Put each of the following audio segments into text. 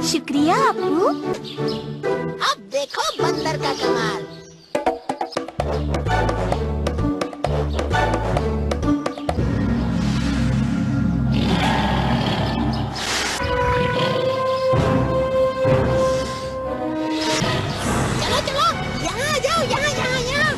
शुक्रिया अप्पू। अब देखो बंदर का कमाल। चलो चलो, यहाँ आ जाओ, यहाँ यहाँ यहाँ।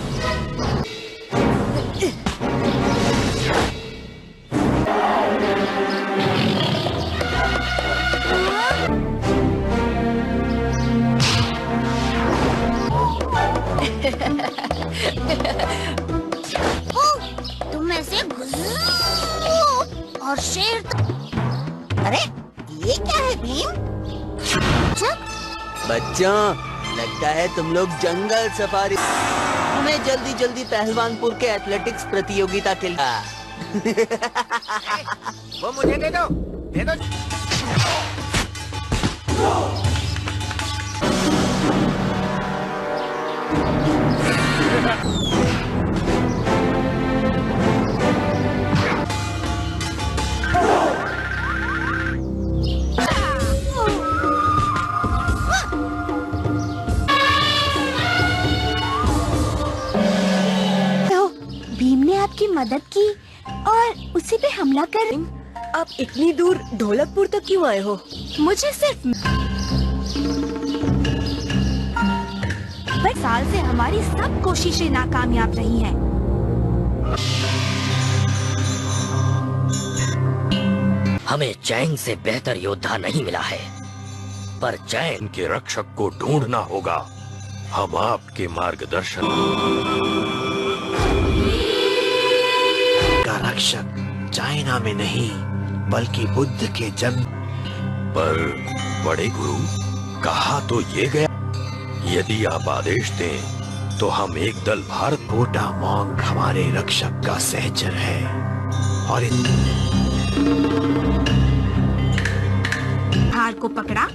तुम ऐसे और शेर। अरे ये क्या है भीम? बच्चों, लगता है तुम लोग जंगल सफारी। हमें जल्दी जल्दी पहलवानपुर के एथलेटिक्स प्रतियोगिता के लिए। वो मुझे दे दो, दे दो। भीम ने आपकी मदद की और उसी पे हमला कर। आप इतनी दूर ढोलकपुर तक क्यों आए हो? मुझे सिर्फ साल से हमारी सब कोशिशें नाकामयाब रही हैं। हमें चैंग से बेहतर योद्धा नहीं मिला है, पर चैंग के रक्षक को ढूंढना होगा। हम आपके मार्गदर्शन का रक्षक चाइना में नहीं बल्कि बुद्ध के जन्म पर बड़े गुरु कहा तो ये गया, यदि आप आदेश दें तो हम एक दल भारत। गोटा मोंग हमारे रक्षक का सहचर है और हार को पकड़ा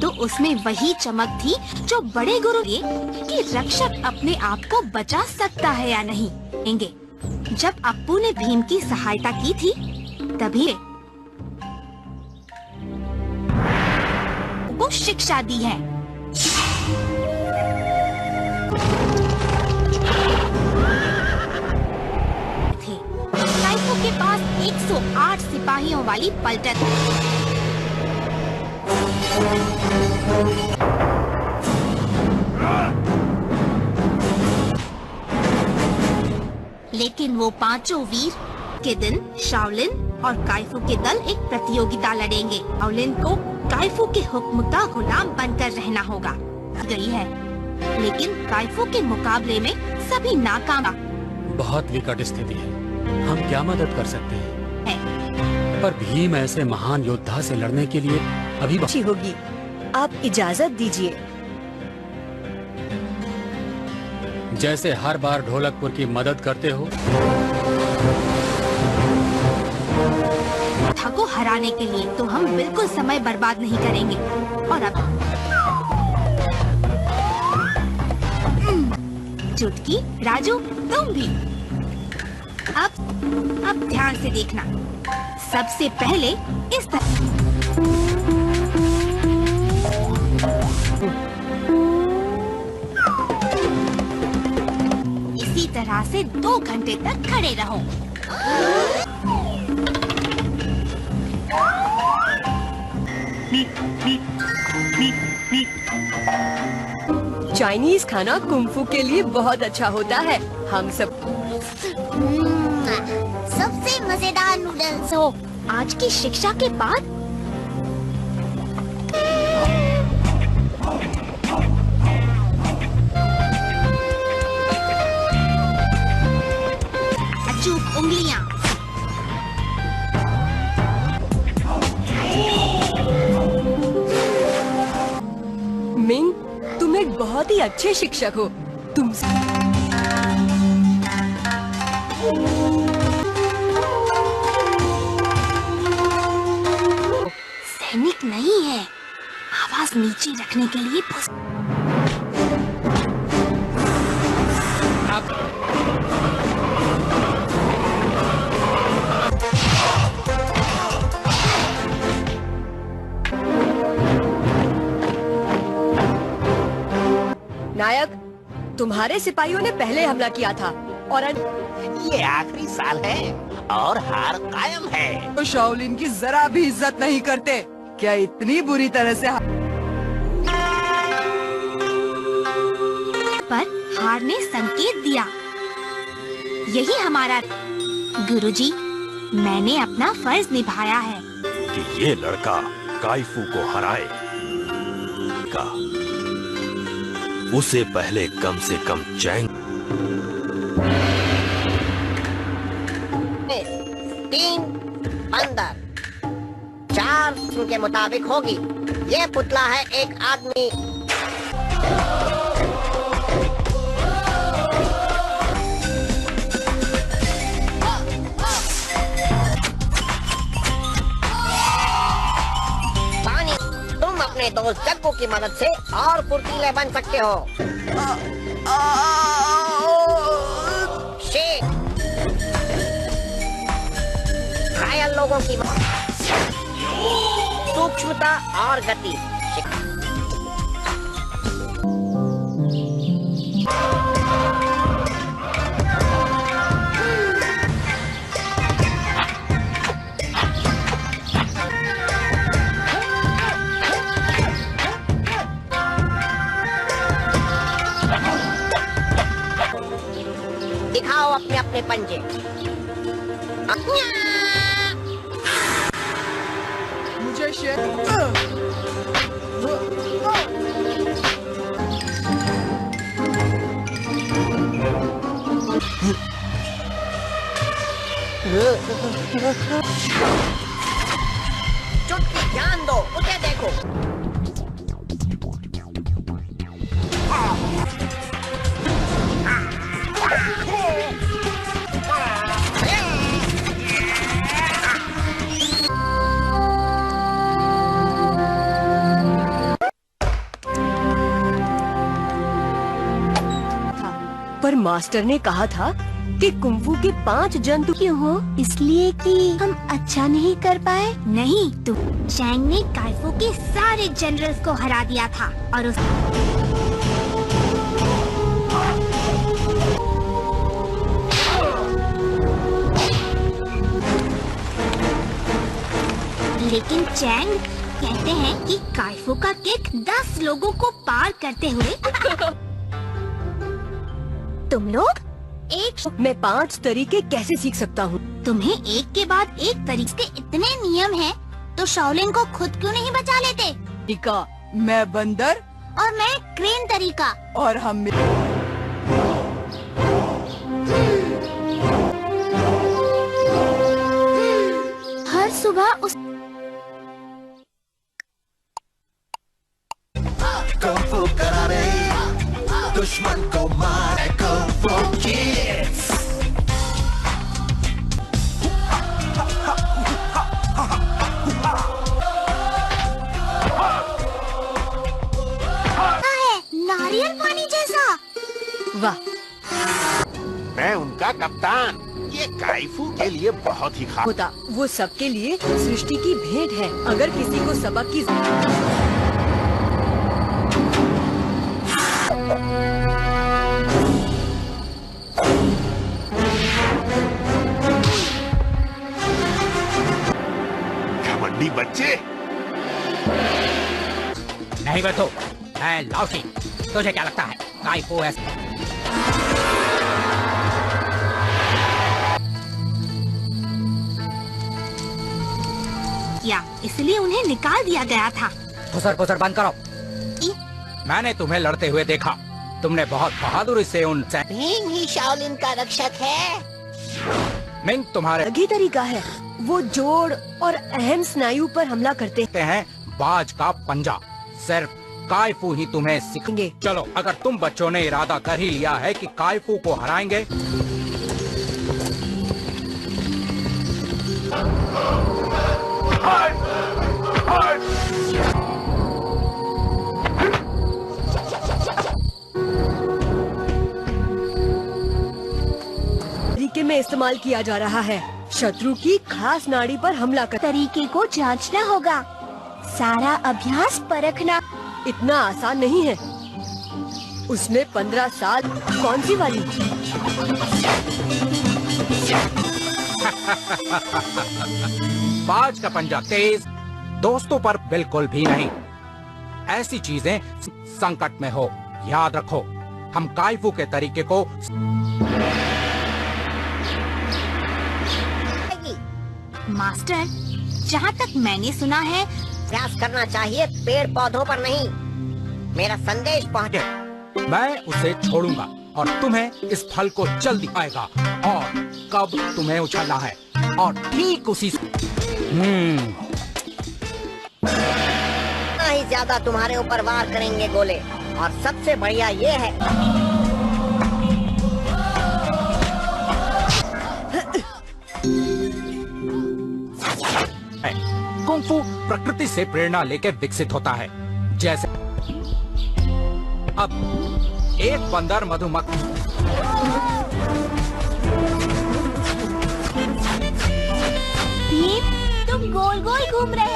तो उसमें वही चमक थी जो बड़े गुरु ये कि रक्षक अपने आप को बचा सकता है या नहीं। जब अप्पू ने भीम की सहायता की थी तभी को शिक्षा दी है। काइफू के पास 108 सिपाहियों वाली पलटन। लेकिन वो पांचों वीर के दिन शाओलिन और काइफू के दल एक प्रतियोगिता लड़ेंगे। शाओलिन को काइफू के हुक्म का गुलाम बनकर रहना होगा। गई है, लेकिन काइफू के मुकाबले में सभी नाकाम। बहुत विकट स्थिति है, हम क्या मदद कर सकते हैं? पर भीम ऐसे महान योद्धा से लड़ने के लिए अभी अच्छी होगी। आप इजाजत दीजिए। जैसे हर बार ढोलकपुर की मदद करते हो। था को हराने के लिए तो हम बिल्कुल समय बर्बाद नहीं करेंगे। और अब चुटकी, राजू तुम भी। अब ध्यान से देखना। सबसे पहले इस तरह इसी तरह से 2 घंटे तक खड़े रहो। चाइनीज खाना कुंफू के लिए बहुत अच्छा होता है। हम सब सबसे मजेदार नूडल्स हो। आज की शिक्षा के बाद अचूक उंगलियां। मिंग, तुम एक बहुत ही अच्छे शिक्षक हो। तुम सैनिक नहीं है। आवाज नीचे रखने के लिए नायक, तुम्हारे सिपाहियों ने पहले हमला किया था और ये आखिरी साल है और हार कायम है। तो शाओलिन की जरा भी इज्जत नहीं करते। क्या इतनी बुरी तरह से पर हार ने संकेत दिया। यही हमारा गुरुजी, मैंने अपना फर्ज निभाया है कि ये लड़का काइफू को हराए का उसे पहले कम से कम चैंग 3 अंदर 4 के मुताबिक होगी। ये पुतला है एक आदमी। पानी, तुम अपने दोस्त जग्गू की मदद से और फुर्तीले बन सकते हो। शेख, घायल लोगों की सूक्ष्मता और गति। दिखाओ अपने अपने पंजे। मुझे चुटकी ध्यान दो, उसे देखो। पर मास्टर ने कहा था कि कुंफू के 5 जंतु क्यों हो? इसलिए कि हम अच्छा नहीं कर पाए? नहीं, तो चैंग ने काइफू के सारे जनरल्स को हरा दिया था और उस लेकिन चैंग कहते हैं कि काइफू का किक 10 लोगों को पार करते हुए तुम लोग मैं 5 तरीके कैसे सीख सकता हूँ? तुम्हें एक के बाद एक तरीके के इतने नियम हैं, तो शाओलिन को खुद क्यों नहीं बचा लेते? तरीका, मैं बंदर और मैं क्रेन तरीका। और हम हर सुबह उस कुंफू करारे, दुश्मन को मारे कुंफू किड्स। नारियल पानी जैसा। वाह, मैं उनका कप्तान। ये काइफू के लिए बहुत ही खास होता। वो सबके लिए सृष्टि की भेंट है। अगर किसी को सबक की घमंडी बच्चे। नहीं बैठो, मैं लाउसी। तुझे क्या लगता है काइफू ऐसा? या इसलिए उन्हें निकाल दिया गया था। फुसर बंद करो। मैंने तुम्हें लड़ते हुए देखा। तुमने बहुत बहादुरी से उन भीम ही शाओलिन का रक्षक है। मिंग तुम्हारे अलग ही तरीका है। वो जोड़ और अहम स्नायु पर हमला करते हैं। बाज का पंजा सिर्फ काइफू ही तुम्हें सिखाएंगे। चलो, अगर तुम बच्चों ने इरादा कर ही लिया है कि काइफू को हराएंगे, तरीके में इस्तेमाल किया जा रहा है। शत्रु की खास नाड़ी पर हमला कर तरीके को जांचना होगा। सारा अभ्यास परखना इतना आसान नहीं है। उसने 15 साल। कौन सी वाली? बाज का पंजा तेज, दोस्तों पर बिल्कुल भी नहीं। ऐसी चीजें संकट में हो, याद रखो। हम काइफू के तरीके को मास्टर, जहाँ तक मैंने सुना है, प्रयास करना चाहिए, पेड़ पौधों पर नहीं। मेरा संदेश पहुँचे। मैं उसे छोड़ूंगा और तुम्हें इस फल को जल्दी आएगा और कब तुम्हें उछलना है और ठीक उसी इतना ही ज्यादा तुम्हारे ऊपर वार करेंगे गोले। और सबसे बढ़िया ये है कुंग-फू प्रकृति से प्रेरणा लेकर विकसित होता है। जैसे अब एक बंदर मधुमक्खी भीम, तुम गोल गोल घूम रहे हो।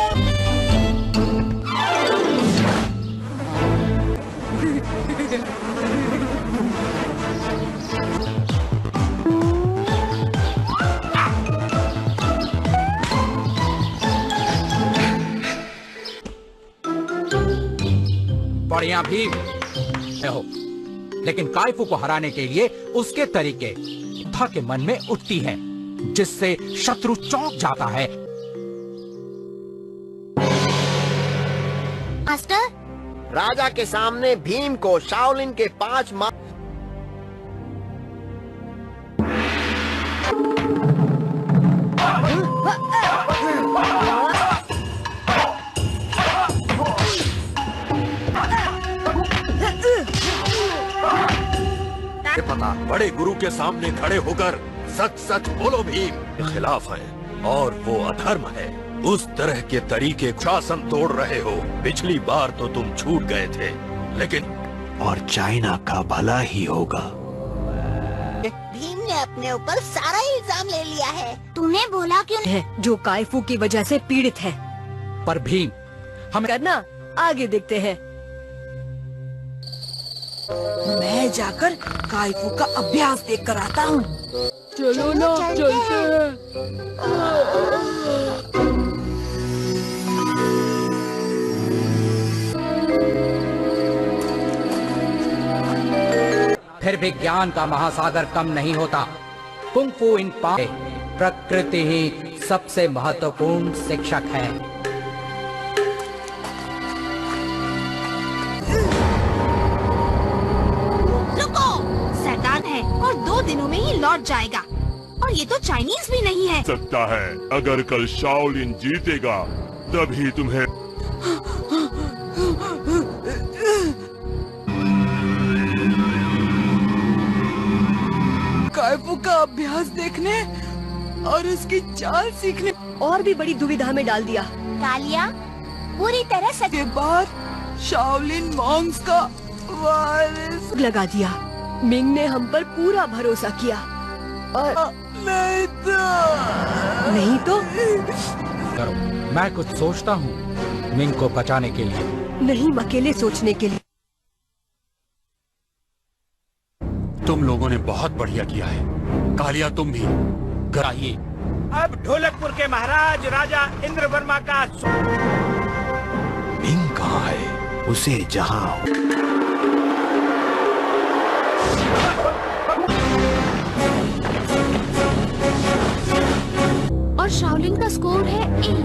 बढ़िया भीम हो, लेकिन काइफू को हराने के लिए उसके तरीके था के मन में उठती है, जिससे शत्रु चौंक जाता है। मास्टर, राजा के सामने भीम को शाओलिन के 5 पता बड़े गुरु के सामने खड़े होकर सच सच बोलो भीम के खिलाफ है और वो अधर्म है। उस तरह के तरीके शासन तोड़ रहे हो। पिछली बार तो तुम छूट गए थे, लेकिन और चाइना का भला ही होगा। भीम ने अपने ऊपर सारा इल्जाम ले लिया है। तूने बोला क्यों? है जो काइफू की वजह से पीड़ित है। पर भीम हम करना, आगे देखते हैं। मैं जाकर काइफू का अभ्यास देख कर आता हूँ। चलो ना, चलते हैं। फिर भी ज्ञान का महासागर कम नहीं होता। कुंग-फू इन प्रकृति ही सबसे महत्वपूर्ण शिक्षक है। रुको, शैतान है और 2 दिनों में ही लौट जाएगा। और ये तो चाइनीज भी नहीं है। सकता है अगर कल शाओलिन जीतेगा तभी तुम्हें। काइफू का अभ्यास देखने और उसकी चाल सीखने और भी बड़ी दुविधा में डाल दिया। कालिया पूरी तरह से के बाद शाओलिन मॉन्क्स का वारिस लगा दिया। मिंग ने हम पर पूरा भरोसा किया और नहीं तो करो, मैं कुछ सोचता हूँ मिंग को बचाने के लिए। नहीं, अकेले सोचने के लिए। तुम लोगों ने बहुत बढ़िया किया है। कालिया तुम भी कराइए। अब ढोलकपुर के महाराज राजा इंद्रवर्मा का मिंग कहाँ है? उसे जहाँ और शाओलिन का स्कोर है 1।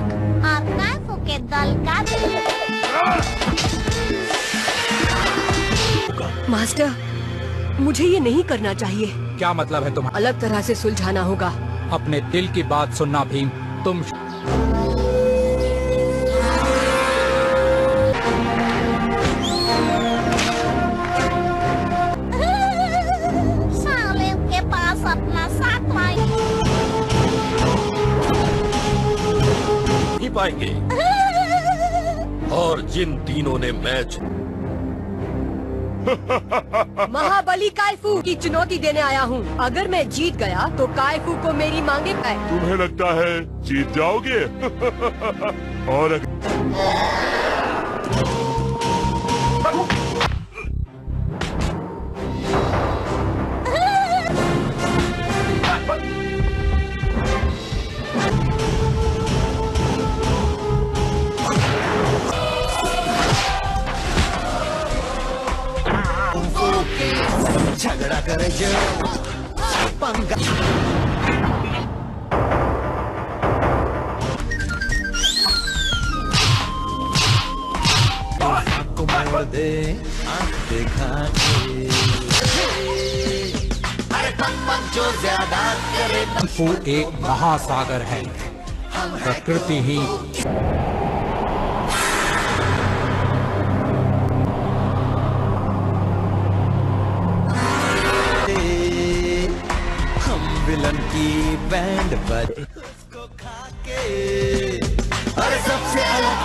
और काइफू के दल का मास्टर, मुझे ये नहीं करना चाहिए। क्या मतलब है तुम्हारा? अलग तरह से सुलझाना होगा। अपने दिल की बात सुनना भीम। तुम शाओलिन के पास अपना साथ लाई नहीं पाएंगे। और जिन तीनों ने मैच महाबली काइफू की चुनौती देने आया हूँ। अगर मैं जीत गया तो काइफू को मेरी मांगे पाए। तुम्हें लगता है जीत जाओगे? और झगड़ा करे जो पंगा को मोड़ दे आंख दिखा के अरे पक जो ज्यादा करे। वो एक महासागर है, प्रकृति ही विलन की बैंड बजे उसको खा के और सबसे अलग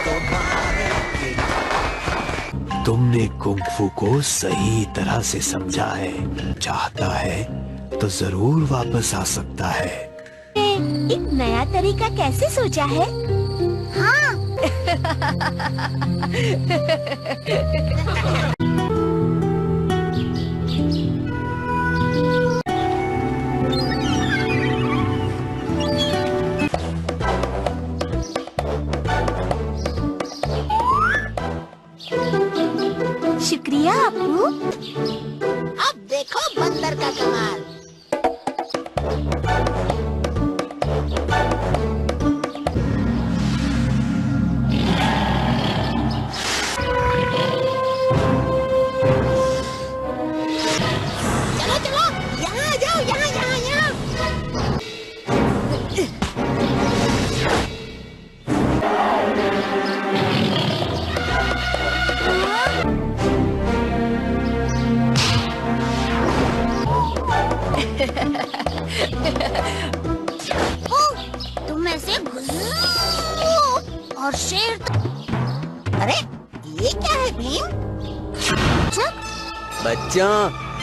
तो मारेंगे। तुमने कुंग-फू को सही तरह से समझा है, चाहता है तो जरूर वापस आ सकता है। एक नया तरीका कैसे सोचा है? हाँ। शुक्रिया अप्पू। अब देखो बंदर का कमाल। चलो चलो यहाँ आ जाओ, यहाँ यहाँ यहाँ। तुम ऐसे और शेर। अरे ये क्या है भीम? बच्चों,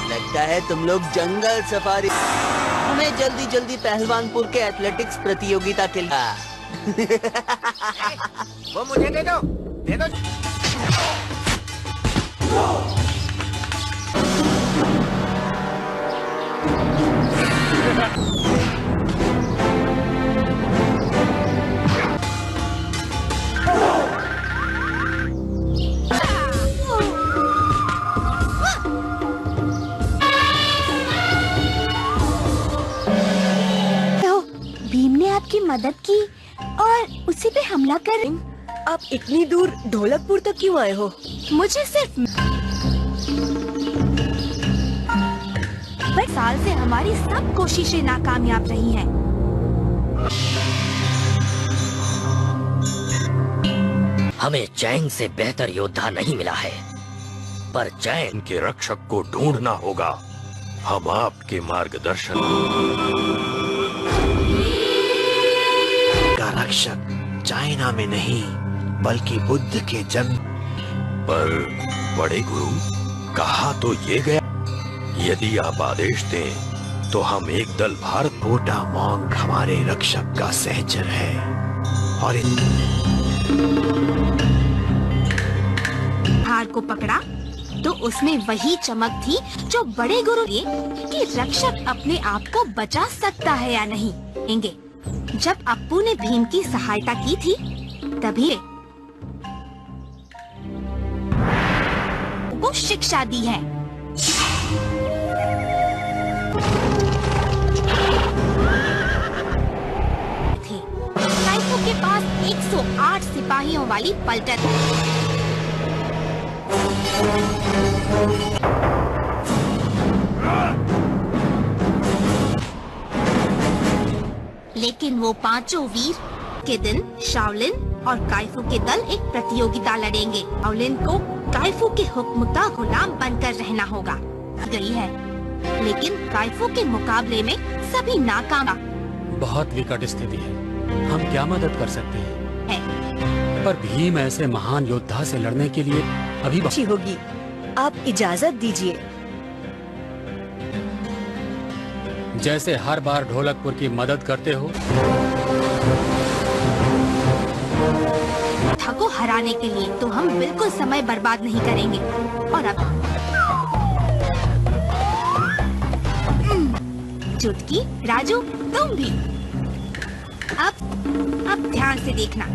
लगता है तुम लोग जंगल सफारी। हमें जल्दी जल्दी पहलवानपुर के एथलेटिक्स प्रतियोगिता के लिए वो मुझे दे दो, दे दो। भीम ने आपकी मदद की और उसी पे हमला कर। आप इतनी दूर ढोलकपुर तक क्यों आए हो? मुझे सिर्फ साल से हमारी सब कोशिशें नाकामयाब रही हैं। हमें चैंग से बेहतर योद्धा नहीं मिला है, पर चैंग के रक्षक को ढूंढना होगा। हम आपके मार्गदर्शन का रक्षक चाइना में नहीं बल्कि बुद्ध के जन्म पर बड़े गुरु कहा तो ये गया, यदि आप आदेश दें तो हम एक दल भारत। मोटा मोंग हमारे रक्षक का सहचर है और हार को पकड़ा तो उसमें वही चमक थी जो बड़े गुरु ने कि रक्षक अपने आप को बचा सकता है या नहीं। जब अप्पू ने भीम की सहायता की थी तभी वो शिक्षा दी है। काइफू के पास 108 सिपाहियों वाली पलटन। लेकिन वो पांचों वीर के दिन शाओलिन और काइफू के दल एक प्रतियोगिता लड़ेंगे। शाओलिन को काइफू के हुक्म का गुलाम बनकर रहना होगा। गई है, लेकिन काइफू के मुकाबले में सभी नाकाम। बहुत विकट स्थिति है, हम क्या मदद कर सकते हैं? पर भीम ऐसे महान योद्धा से लड़ने के लिए अभी अच्छी होगी। आप इजाजत दीजिए। जैसे हर बार ढोलकपुर की मदद करते हो। था को हराने के लिए तो हम बिल्कुल समय बर्बाद नहीं करेंगे। और अब चुटकी, राजू तुम भी। अब ध्यान से देखना।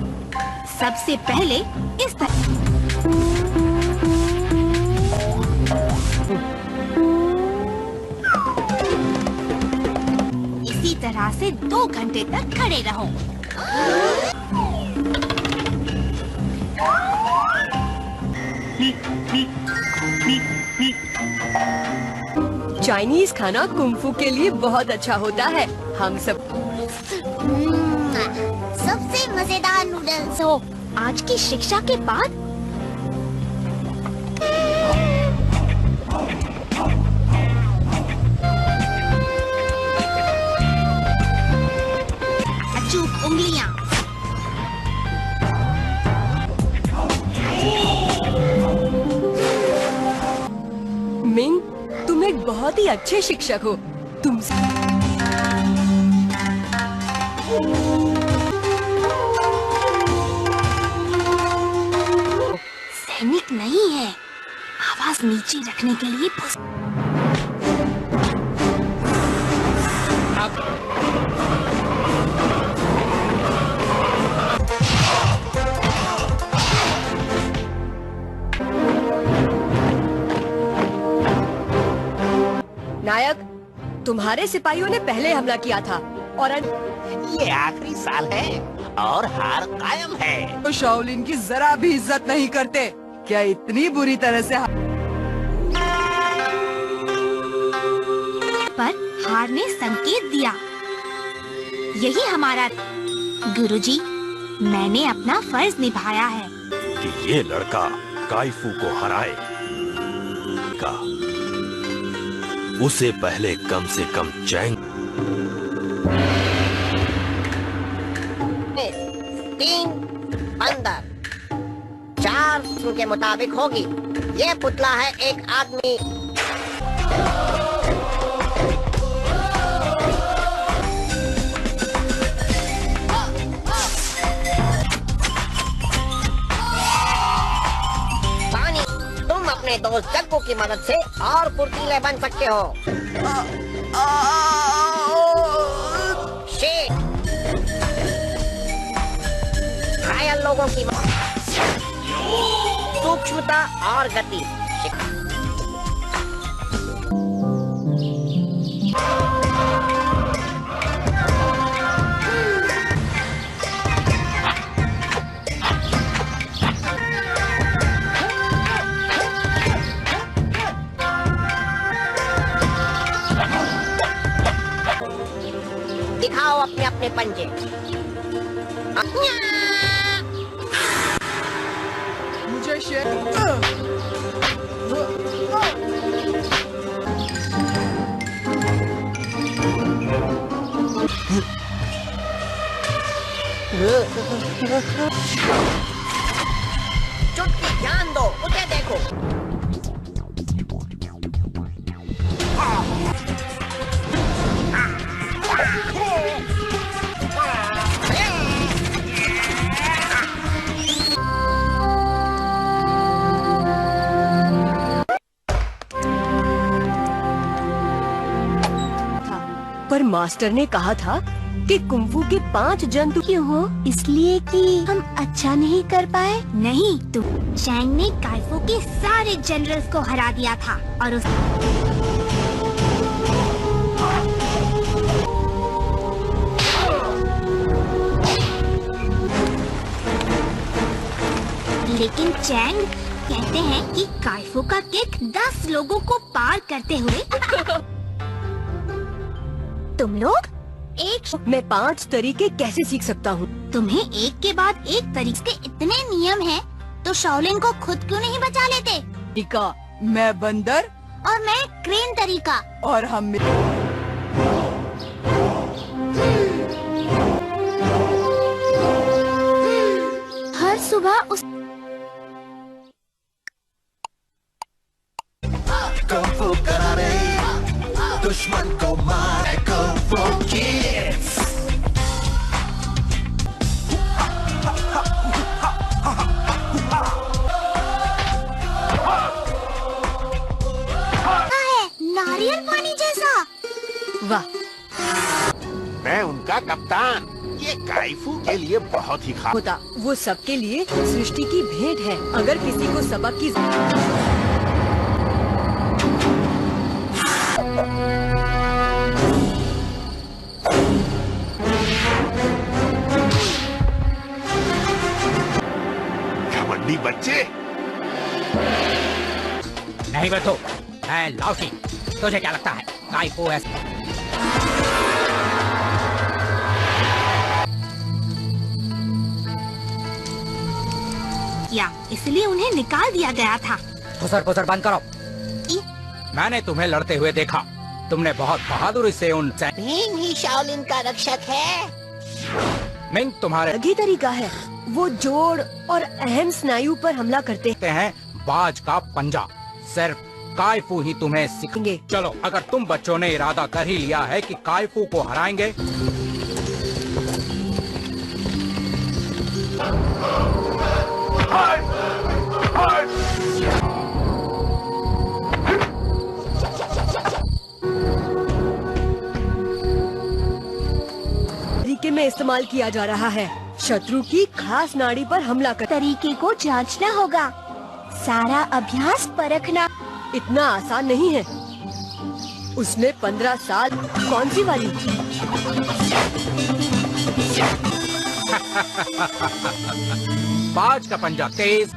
सबसे पहले इस तरह यहाँ से 2 घंटे तक खड़े रहो। चाइनीज खाना कुंफू के लिए बहुत अच्छा होता है। हम सब सबसे मजेदार नूडल्स हो। आज की शिक्षा के बाद अचूक उंगलियां। मिंग, तुम एक बहुत ही अच्छे शिक्षक हो। तुम सैनिक नहीं है। आवाज नीचे रखने के लिए नायक, तुम्हारे सिपाहियों ने पहले हमला किया था और ये आखिरी साल है और हार कायम है। तो शाओलिन की जरा भी इज्जत नहीं करते। क्या इतनी बुरी तरह से पर हार ने संकेत दिया। यही हमारा गुरुजी, मैंने अपना फर्ज निभाया है कि ये लड़का काइफू को हराए का उसे पहले कम से कम चैंग 3 अंदर 4 के मुताबिक होगी। ये पुतला है एक आदमी। पानी, तुम अपने दोस्त जग्गू की मदद से और फुर्तीले बन सकते हो। शेर, घायल लोगों की सूक्ष्मता और गति। दिखाओ अपने अपने पंजे। मुझे शेर चुटकी ध्यान दो, उसे देखो। पर मास्टर ने कहा था कि कुंफू के 5 जंतु क्यों हो? इसलिए कि हम अच्छा नहीं कर पाए? नहीं, तुम चैंग ने काइफू के सारे जनरल्स को हरा दिया था और उस लेकिन चैंग कहते हैं कि काइफू का किक 10 लोगों को पार करते हुए तुम लोग मैं 5 तरीके कैसे सीख सकता हूँ? तुम्हें एक के बाद एक तरीके के इतने नियम हैं, तो शाओलिन को खुद क्यों नहीं बचा लेते? तरीका, मैं बंदर और मैं क्रेन तरीका। और हम हर सुबह उस कुंफू करारे, दुश्मन को मारे कुंफू किड्स। नारियल पानी जैसा। वाह, मैं उनका कप्तान। ये काइफू के लिए बहुत ही खास होता। वो सबके लिए सृष्टि की भेंट है। अगर किसी को सबक की रौडी बच्चे। नहीं बैठो, मैं लाओशी। तुझे क्या लगता है काइफू ऐसा? या इसलिए उन्हें निकाल दिया गया था। फुसर बंद करो। मैंने तुम्हें लड़ते हुए देखा। तुमने बहुत बहादुरी से उन भीम ही शाओलिन का रक्षक है। मिंग तुम्हारे अलग ही तरीका है। वो जोड़ और अहम स्नायु पर हमला करते हैं। बाज का पंजा सिर्फ काइफू ही तुम्हें सिखाएंगे। चलो, अगर तुम बच्चों ने इरादा कर ही लिया है कि काइफू को हराएंगे, तरीके में इस्तेमाल किया जा रहा है। शत्रु की खास नाड़ी पर हमला कर तरीके को जांचना होगा, सारा अभ्यास परखना। इतना आसान नहीं है। उसने 15 साल। कौन सी वाली? बाज का पंजा तेज,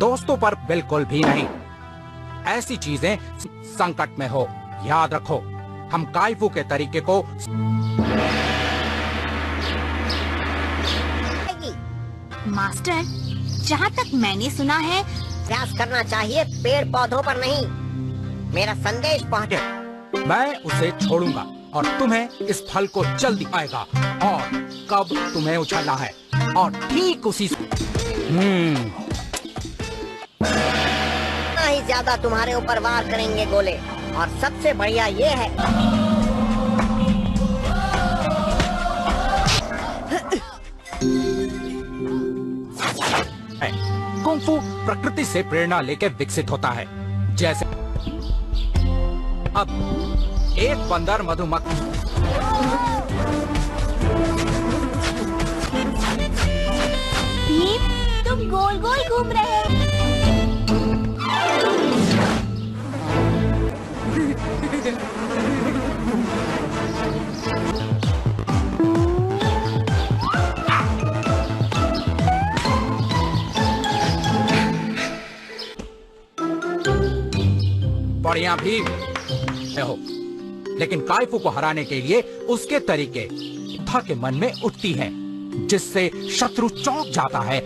दोस्तों पर बिल्कुल भी नहीं। ऐसी चीजें संकट में हो, याद रखो। हम काइफू के तरीके को मास्टर, जहाँ तक मैंने सुना है, प्रयास करना चाहिए, पेड़ पौधों पर नहीं। मेरा संदेश पहुँचे। मैं उसे छोड़ूंगा और तुम्हें इस फल को जल्दी आएगा। और कब तुम्हें उछलना है, और ठीक उसी इतना ही ज्यादा तुम्हारे ऊपर वार करेंगे गोले। और सबसे बढ़िया ये है, कुंग-फू प्रकृति से प्रेरणा लेकर विकसित होता है। जैसे अब एक बंदर मधुमक्खी भीम, तुम गोल गोल घूम रहे हो। बढ़िया भी हो, लेकिन काइफू को हराने के लिए उसके तरीके योद्धा के मन में उठती हैं, जिससे शत्रु चौंक जाता है।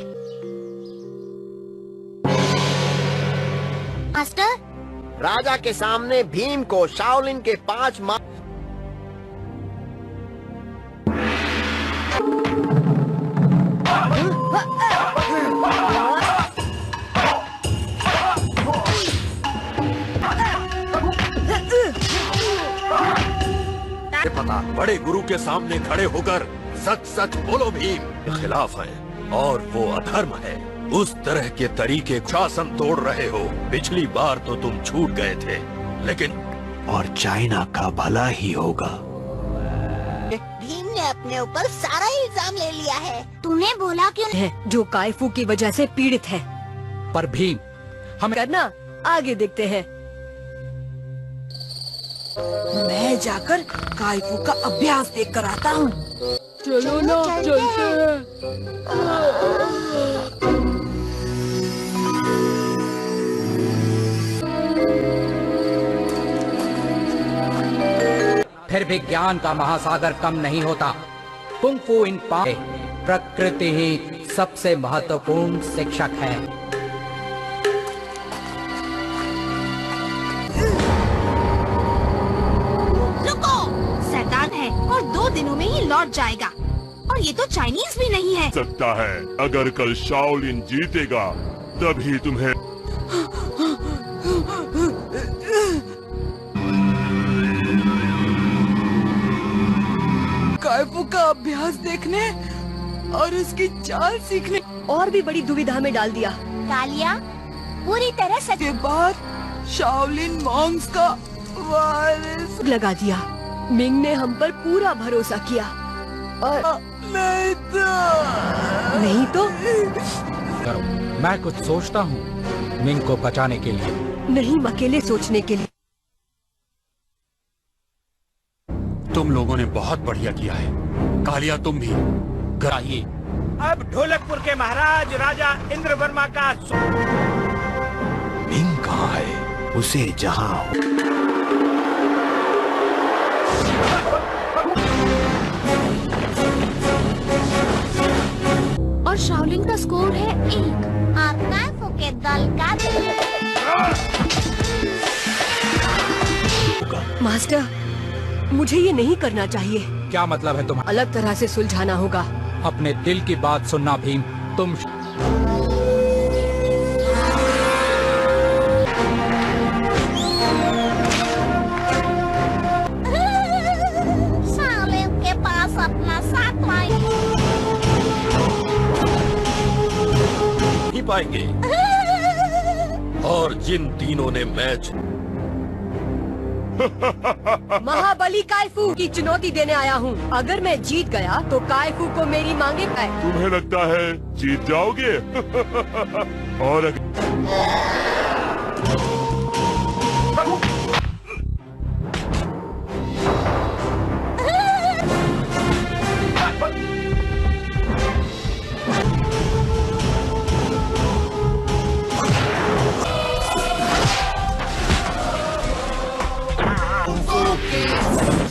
मास्टर, राजा के सामने भीम को शाओलिन के 5 पता बड़े गुरु के सामने खड़े होकर सच सच बोलो भीम के खिलाफ हैं और वो अधर्म है। उस तरह के तरीके शासन तोड़ रहे हो। पिछली बार तो तुम छूट गए थे, लेकिन और चाइना का भला ही होगा। भीम ने अपने ऊपर सारा इल्जाम ले लिया है। तूने बोला क्यों है जो काइफू की वजह से पीड़ित है। पर भीम, हम करना आगे देखते हैं। मैं जाकर काइफू का अभ्यास देख कर आता हूँ। चलो ना, चलते हैं। फिर भी ज्ञान का महासागर कम नहीं होता। कुंग-फू इन प्रकृति ही सबसे महत्वपूर्ण शिक्षक है। रुको, शैतान है और 2 दिनों में ही लौट जाएगा। और ये तो चाइनीज भी नहीं है। सकता है अगर कल शाओलिन जीतेगा तभी तुम्हें काइफू का अभ्यास देखने और उसकी चाल सीखने और भी बड़ी दुविधा में डाल दिया। कालिया पूरी तरह सच के बाद शाओलिन मॉन्क्स का वारिस लगा दिया। मिंग ने हम पर पूरा भरोसा किया और नहीं तो करो, मैं कुछ सोचता हूँ मिंग को बचाने के लिए। नहीं, अकेले सोचने के लिए। तुम लोगों ने बहुत बढ़िया किया है। कालिया, तुम भी घर आइए। अब ढोलकपुर के महाराज राजा इंद्र वर्मा का भीम कहाँ है? उसे जहाँ और शाओलिन का स्कोर है 1 और काइफू के दल का मास्टर, मुझे ये नहीं करना चाहिए। क्या मतलब है तुम्हारा? अलग तरह से सुलझाना होगा। अपने दिल की बात सुनना भीम। तुम शाओलिन के पास अपना सातवां नहीं पाएंगे। और जिन तीनों ने मैच महाबली काइफू की चुनौती देने आया हूँ। अगर मैं जीत गया तो काइफू को मेरी मांगे पाए। तुम्हें लगता है जीत जाओगे? और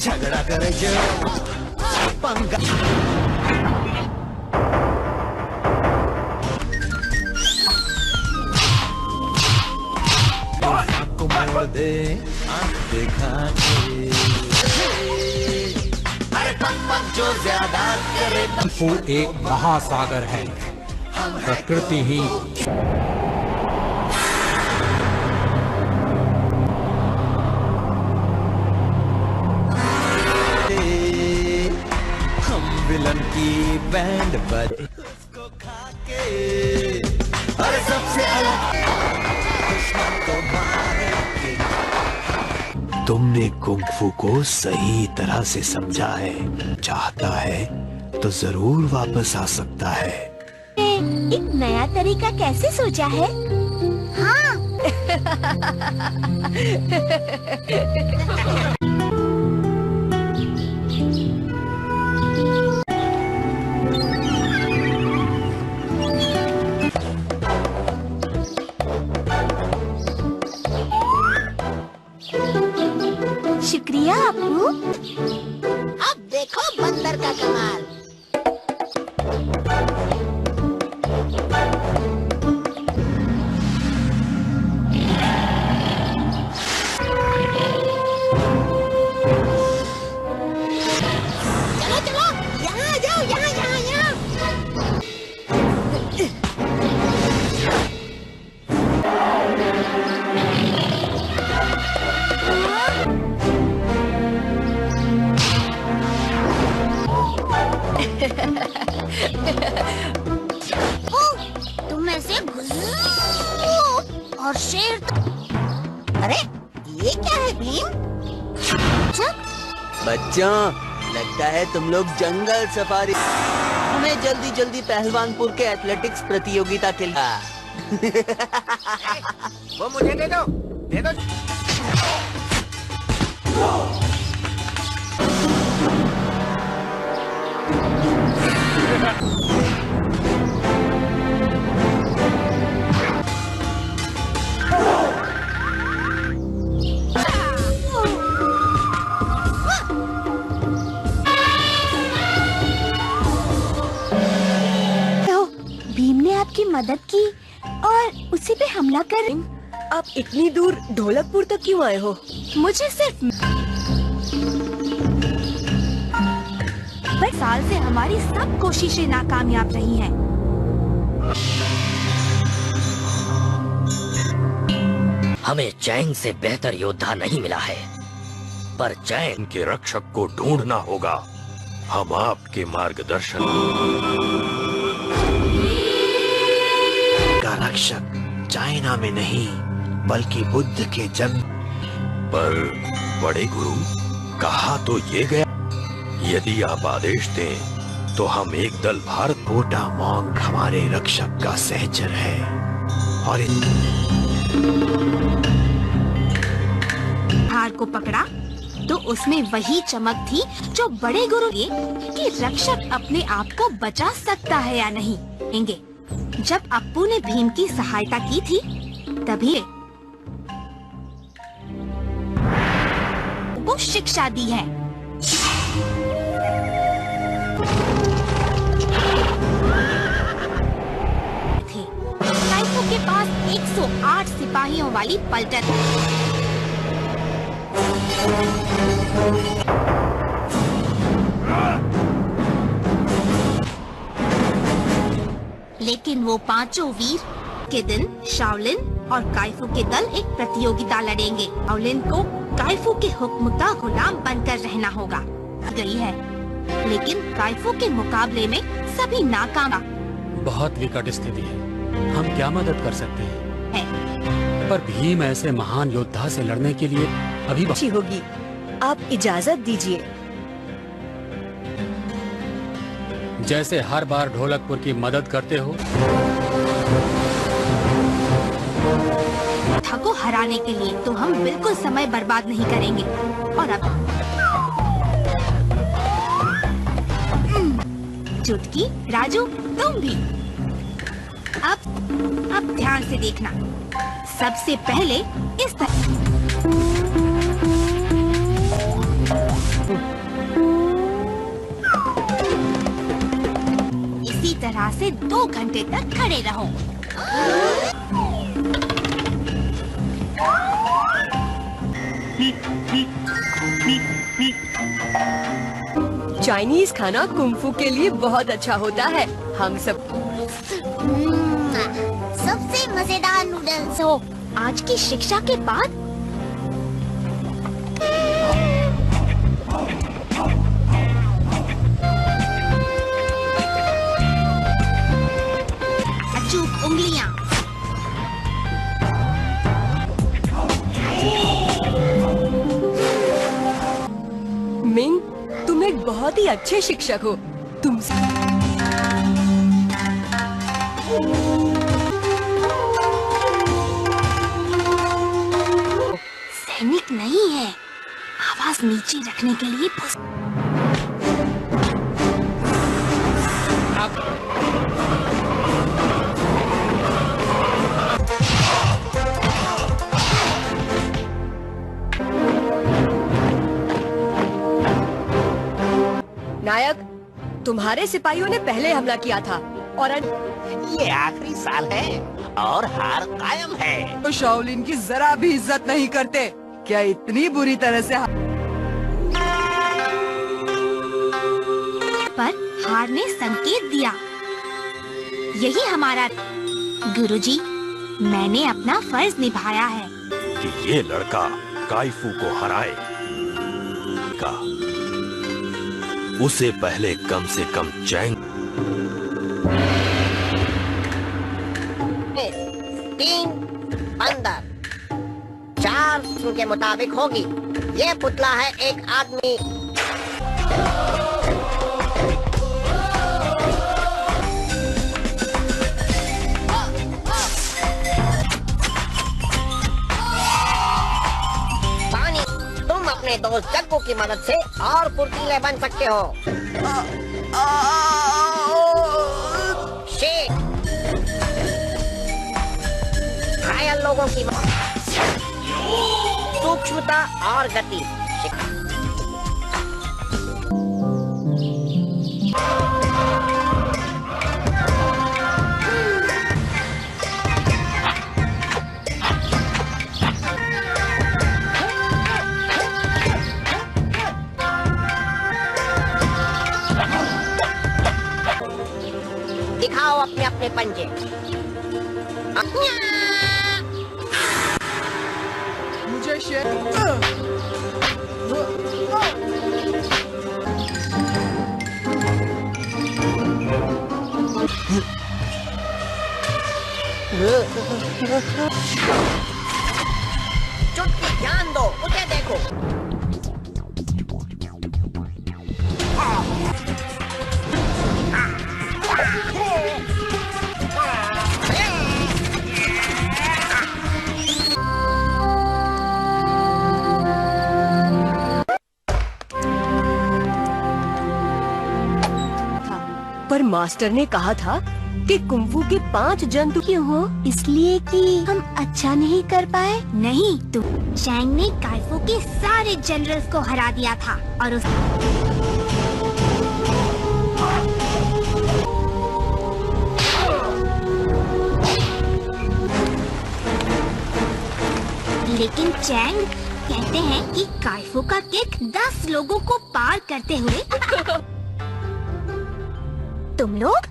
झगड़ा करे जो पंगा को मोड़ दे आंख दिखा के। अरे पक जो ज्यादा करे। वो एक महासागर है। प्रकृति ही विलन की बैंड बजे उसको खा के। अरे सबसे अलग दुश्मन को मार के। तुमने कुंग-फू को सही तरह से समझा है। चाहता है तो जरूर वापस आ सकता है। एक नया तरीका कैसे सोचा है? हाँ। शुक्रिया अप्पू। अब देखो बंदर का कमाल। चलो चलो, यहाँ आ जाओ, यहाँ यहाँ यहाँ। तुम ऐसे और शेर अरे ये क्या है भीम? बच्चों, लगता है तुम लोग जंगल सफारी। हमें जल्दी जल्दी पहलवानपुर के एथलेटिक्स प्रतियोगिता के लिए। वो मुझे दे दो, दे दो। भीम ने आपकी मदद की और उसी पे हमला कर। आप इतनी दूर ढोलकपुर तक क्यों आए हो? मुझे सिर्फ साल से हमारी सब कोशिशें नाकामयाब रही हैं। हमें चैंग से बेहतर योद्धा नहीं मिला है, पर चैंग के रक्षक को ढूंढना होगा। हम आपके मार्गदर्शन का रक्षक चाइना में नहीं बल्कि बुद्ध के जन्म पर बड़े गुरु कहा तो ये गया, यदि आप आदेश दें तो हम एक दल भारत। गोटा मोंग हमारे रक्षक का सहचर है और हार को पकड़ा तो उसमें वही चमक थी जो बड़े गुरु ये कि रक्षक अपने आप को बचा सकता है या नहीं। जब अप्पू ने भीम की सहायता की थी तभी को शिक्षा दी है। काइफू के पास 108 सिपाहियों वाली पलटन, लेकिन वो पांचों वीर के दिन शाओलिन और काइफू के दल एक प्रतियोगिता लड़ेंगे। शाओलिन को काइफू के हुक्म का गुलाम बनकर रहना होगा। गई है, लेकिन काइफू के मुकाबले में सभी नाकाम। बहुत विकट स्थिति है, हम क्या मदद कर सकते हैं? पर भीम ऐसे महान योद्धा से लड़ने के लिए अभी अच्छी होगी। आप इजाजत दीजिए। जैसे हर बार ढोलकपुर की मदद करते हो। को हराने के लिए तो हम बिल्कुल समय बर्बाद नहीं करेंगे। और अब चुटकी, राजू तुम भी। अब ध्यान से देखना। सबसे पहले इस तरह इसी तरह से 2 घंटे तक खड़े रहो। चाइनीज खाना कुंफू के लिए बहुत अच्छा होता है। हम सब सबसे मजेदार नूडल्स हो। आज की शिक्षा के बाद अचूक उंगलियां। मिंग, तुम एक बहुत ही अच्छे शिक्षक हो। तुम सैनिक नहीं है। आवाज नीचे रखने के लिए नायक, तुम्हारे सिपाहियों ने पहले हमला किया था और ये आखिरी साल है और हार कायम है। तो शाओलिन की जरा भी इज्जत नहीं करते। क्या इतनी बुरी तरह से पर हार ने संकेत दिया। यही हमारा गुरुजी, मैंने अपना फर्ज निभाया है कि ये लड़का काइफू को हराए का उसे पहले कम से कम चैंग 3 अंदर 4 के मुताबिक होगी। ये पुतला है एक आदमी। पानी, तुम अपने दोस्त जग्गू की मदद से और फुर्तीले बन सकते हो। शेर, घायल लोगों की सूक्ष्मता और गति। दिखाओ अपने अपने पंजे। मुझे शेर चुटकी ध्यान दो, उसे देखो। पर मास्टर ने कहा था कि कुंफू के 5 जंतु क्यों हो? इसलिए कि हम अच्छा नहीं कर पाए? नहीं, तो चैंग ने काइफू के सारे जनरल्स को हरा दिया था और उस लेकिन चैंग कहते हैं कि काइफू का किक 10 लोगों को पार करते हुए तुम लोग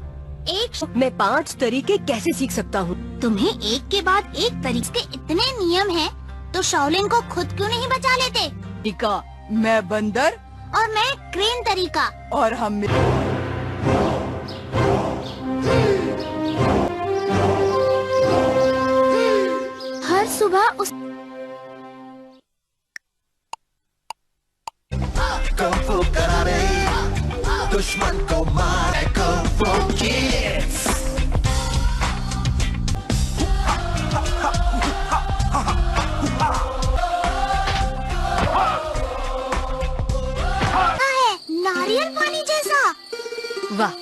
मैं 5 तरीके कैसे सीख सकता हूँ? तुम्हें एक के बाद एक तरीके के इतने नियम हैं, तो शाओलिन को खुद क्यों नहीं बचा लेते? तरीका, मैं बंदर और मैं क्रेन तरीका और हम हर सुबह उस कुंफू करारे, दुश्मन को मारे कुंफू किड्स। नारियल पानी जैसा। वाह,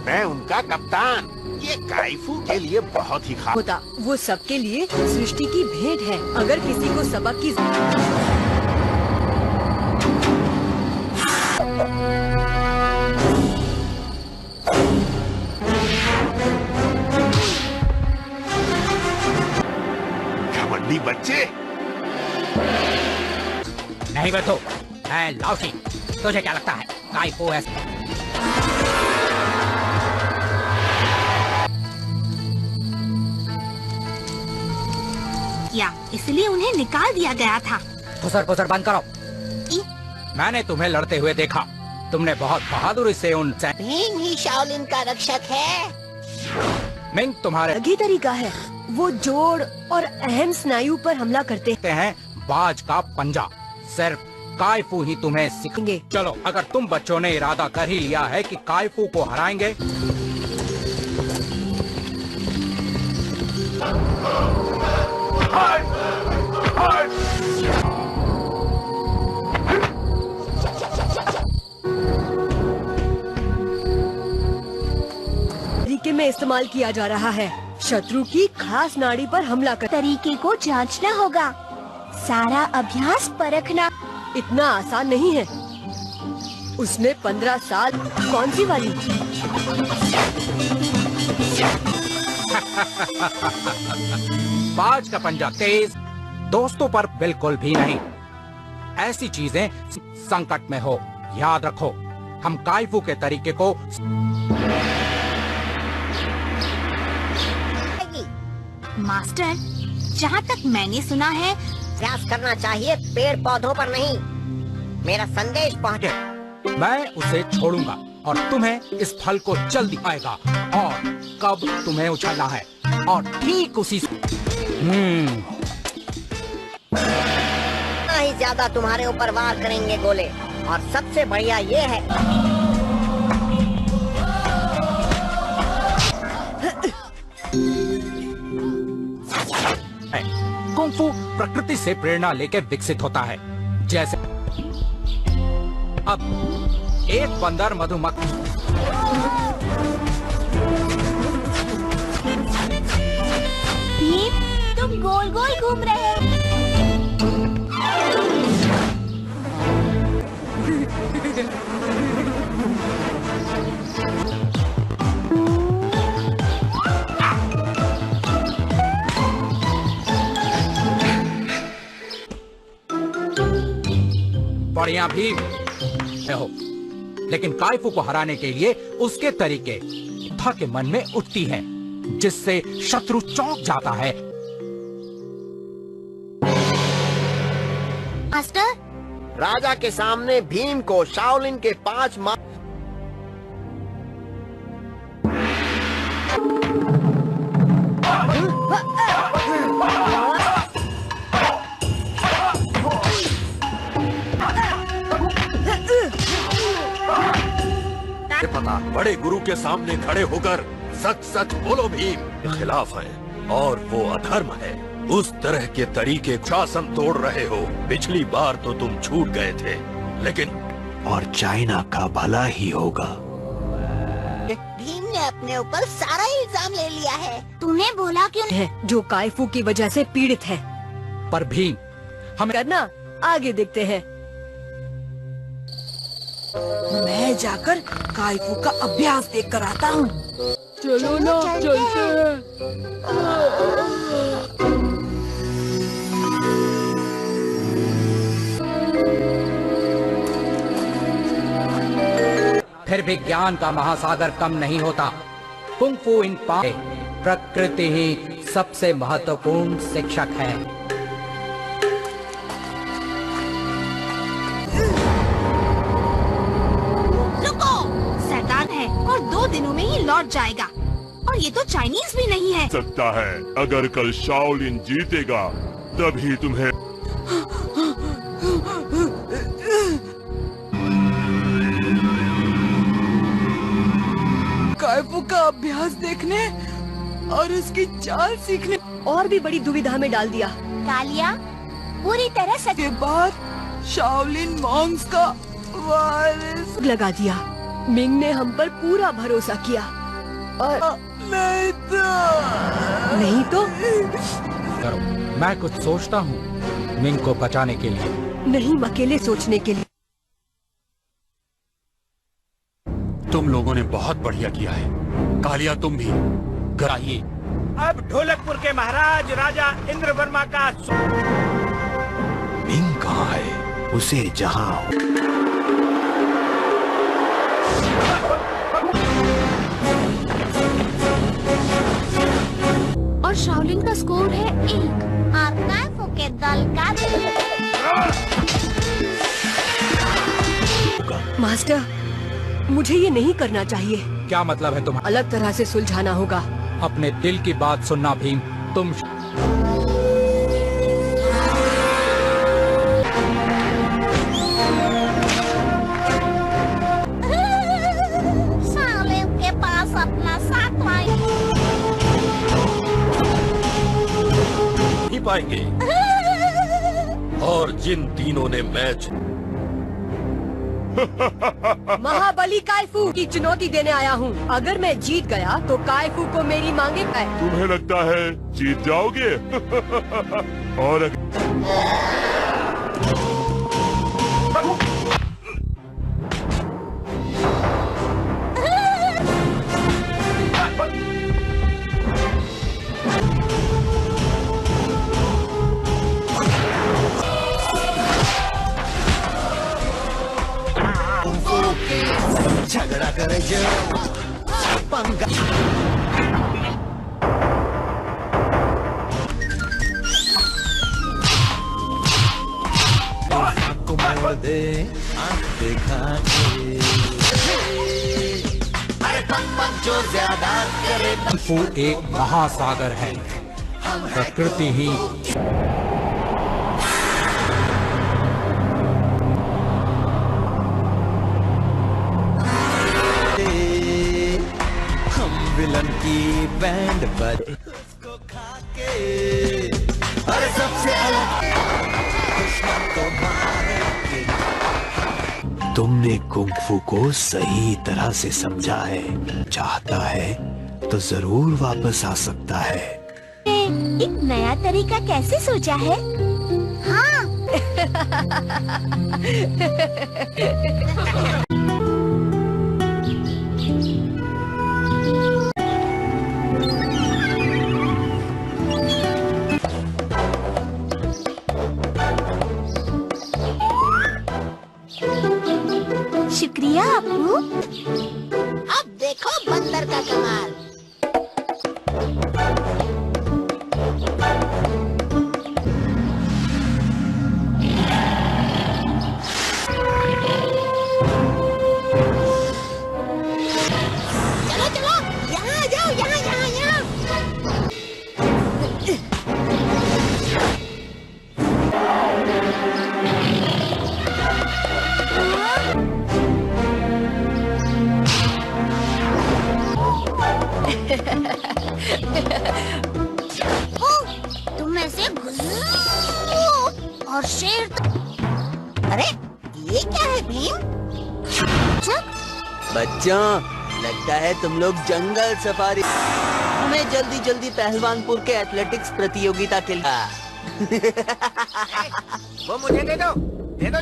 मैं उनका कप्तान। ये काइफू के लिए बहुत ही खास होता। वो सबके लिए सृष्टि की भेंट है। अगर किसी को सबक की घमंडी बच्चे। नहीं बैठो, मैं लाउसी। तुझे क्या लगता है काइफू ऐसा? क्या इसलिए उन्हें निकाल दिया गया था? फुसर फुसर बंद करो। मैंने तुम्हें लड़ते हुए देखा। तुमने बहुत बहादुरी से उन भीम ही शाओलिन का रक्षक है। मिंग तुम्हारे अलग ही तरीका है। वो जोड़ और अहम स्नायु पर हमला करते हैं। बाज का पंजा। सिर्फ काइफू ही तुम्हें सिखाएंगे। चलो, अगर तुम बच्चों ने इरादा कर ही लिया है कि काइफू को हराएंगे, तरीके में इस्तेमाल किया जा रहा है। शत्रु की खास नाड़ी पर हमला कर तरीके को जांचना होगा। सारा अभ्यास परखना इतना आसान नहीं है। उसने 15 साल। कौन सी वाली? बाज का पंजा तेज, दोस्तों पर बिल्कुल भी नहीं। ऐसी चीजें संकट में हो, याद रखो। हम काइफू के तरीके को मास्टर, जहाँ तक मैंने सुना है, प्रयास करना चाहिए, पेड़ पौधों पर नहीं। मेरा संदेश पहुँचे। मैं उसे छोड़ूंगा और तुम्हें इस फल को जल्दी आएगा और कब तुम्हें उछलना है और ठीक उसी इतना ही ज्यादा तुम्हारे ऊपर वार करेंगे गोले। और सबसे बढ़िया ये है कुंफू प्रकृति से प्रेरणा लेकर विकसित होता है। जैसे अब एक बंदर मधुमक्खी भीम, तुम गोल गोल घूम रहे हो। बढ़िया भीम हो, लेकिन काइफू को हराने के लिए उसके तरीके था के मन में उठती है, जिससे शत्रु चौंक जाता है। मास्टर, राजा के सामने भीम को शाओलिन के 5 पता। बड़े गुरु के सामने खड़े होकर सच सच बोलो भीम के खिलाफ है और वो अधर्म है। उस तरह के तरीके शासन तोड़ रहे हो। पिछली बार तो तुम छूट गए थे, लेकिन और चाइना का भला ही होगा। अपने ऊपर सारा इल्जाम ले लिया है। तूने बोला क्यों? है जो काइफू की वजह से पीड़ित है। पर भीम हमें करना आगे देखते हैं। मैं जाकर काइफू का अभ्यास देख कर आता हूँ। चलो ना चलते हैं। फिर भी ज्ञान का महासागर कम नहीं होता। कुंग-फू इन प्रकृति ही सबसे महत्वपूर्ण शिक्षक है। रुको, शैतान है और 2 दिनों में ही लौट जाएगा। और ये तो चाइनीज भी नहीं है। सकता है अगर कल शाओलिन जीतेगा तभी तुम्हें। काइफू का अभ्यास देखने और उसकी चाल सीखने और भी बड़ी दुविधा में डाल दिया। कालिया पूरी तरह सच के बाद शाओलिन मॉन्क्स का वारिस लगा दिया। मिंग ने हम पर पूरा भरोसा किया और नहीं तो करो, मैं कुछ सोचता हूँ मिंग को बचाने के लिए। नहीं, अकेले सोचने के लिए। तुम लोगों ने बहुत बढ़िया किया है। कालिया तुम भी कराइए। अब ढोलकपुर के महाराज राजा इंद्र वर्मा का मिंग कहाँ है? उसे जहाँ और शाओलिन का स्कोर है 1 और काइफू के दल का मास्टर, मुझे ये नहीं करना चाहिए। क्या मतलब है तुम्हारा? अलग तरह से सुलझाना होगा। अपने दिल की बात सुनना भीम। तुम शाओलिन के पास अपना सातवां नहीं पाएंगे। और जिन तीनों ने मैच महाबली काइफू की चुनौती देने आया हूँ। अगर मैं जीत गया तो काइफू को मेरी मांगे पाए। तुम्हें लगता है जीत जाओगे? और झगड़ा करे जो पंगा। को मोड़ दे आँख देखा के। अरे पग जो ज्यादा करे। कुंग-फू एक महासागर है। प्रकृति ही विलन की बैंड पर उसको खाके। अरे सबसे अलग दुश्मन को मारेंगे। तुमने कुंग-फू को सही तरह से समझा है। चाहता है तो जरूर वापस आ सकता है। एक नया तरीका कैसे सोचा है? हाँ। शुक्रिया अप्पू। अब देखो बंदर का कमाल। चलो चलो, यहाँ आ जाओ, यहाँ यहाँ यहाँ। तुम ऐसे और शेर। अरे ये क्या है भीम? बच्चों, लगता है तुम लोग जंगल सफारी। हमें जल्दी जल्दी पहलवानपुर के एथलेटिक्स प्रतियोगिता के लिए। वो मुझे दे दो, दे दो।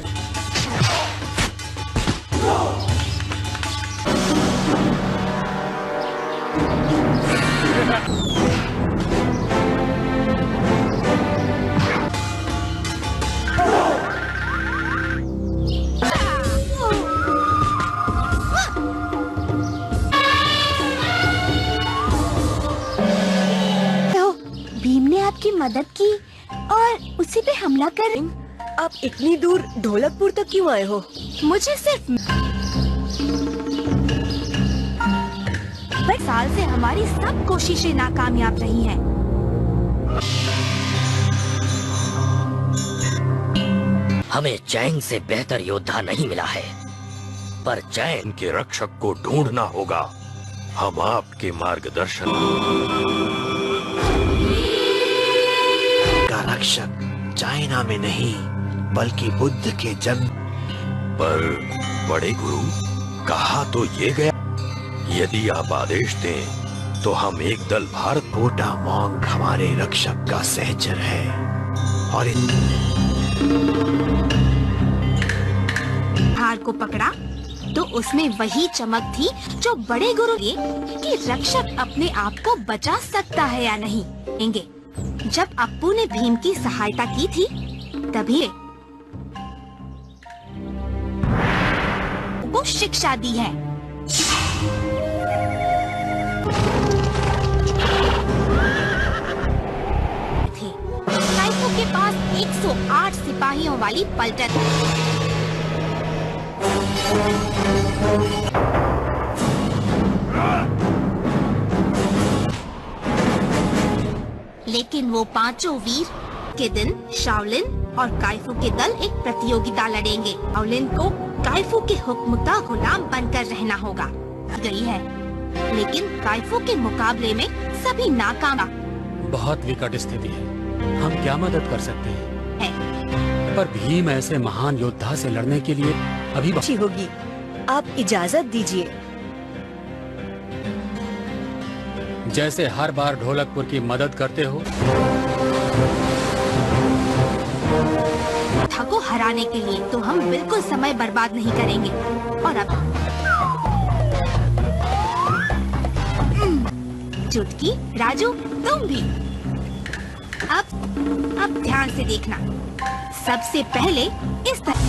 भीम ने आपकी मदद की और उसी पे हमला कर। आप इतनी दूर ढोलकपुर तक क्यों आए हो? मुझे सिर्फ साल से हमारी सब कोशिशें नाकामयाब रही हैं। हमें चैंग से बेहतर योद्धा नहीं मिला है, पर चैंग के रक्षक को ढूंढना होगा। हम आपके मार्गदर्शन का रक्षक चाइना में नहीं बल्कि बुद्ध के जन्म पर बड़े गुरु कहा तो ये गया, यदि आप आदेश दें तो हम एक दल भारत। मोटा मोंग हमारे रक्षक का सहचर है और हार को पकड़ा तो उसमें वही चमक थी जो बड़े गुरु ये कि रक्षक अपने आप को बचा सकता है या नहीं। जब अप्पू ने भीम की सहायता की थी तभी को शिक्षा दी है। काइफू के पास 108 सिपाहियों वाली पलटन। लेकिन वो पांचों वीर के दिन शाओलिन और काइफू के दल एक प्रतियोगिता लड़ेंगे। शाओलिन को काइफू के हुक्म का गुलाम बनकर रहना होगा। गई है, लेकिन काइफू के मुकाबले में सभी नाकाम। बहुत विकट स्थिति है, हम क्या मदद कर सकते हैं? पर भीम ऐसे महान योद्धा से लड़ने के लिए अभी अच्छी होगी। आप इजाजत दीजिए। जैसे हर बार ढोलकपुर की मदद करते हो। था को हराने के लिए तो हम बिल्कुल समय बर्बाद नहीं करेंगे। और अब चुटकी, राजू तुम भी। अब ध्यान से देखना। सबसे पहले इस तरह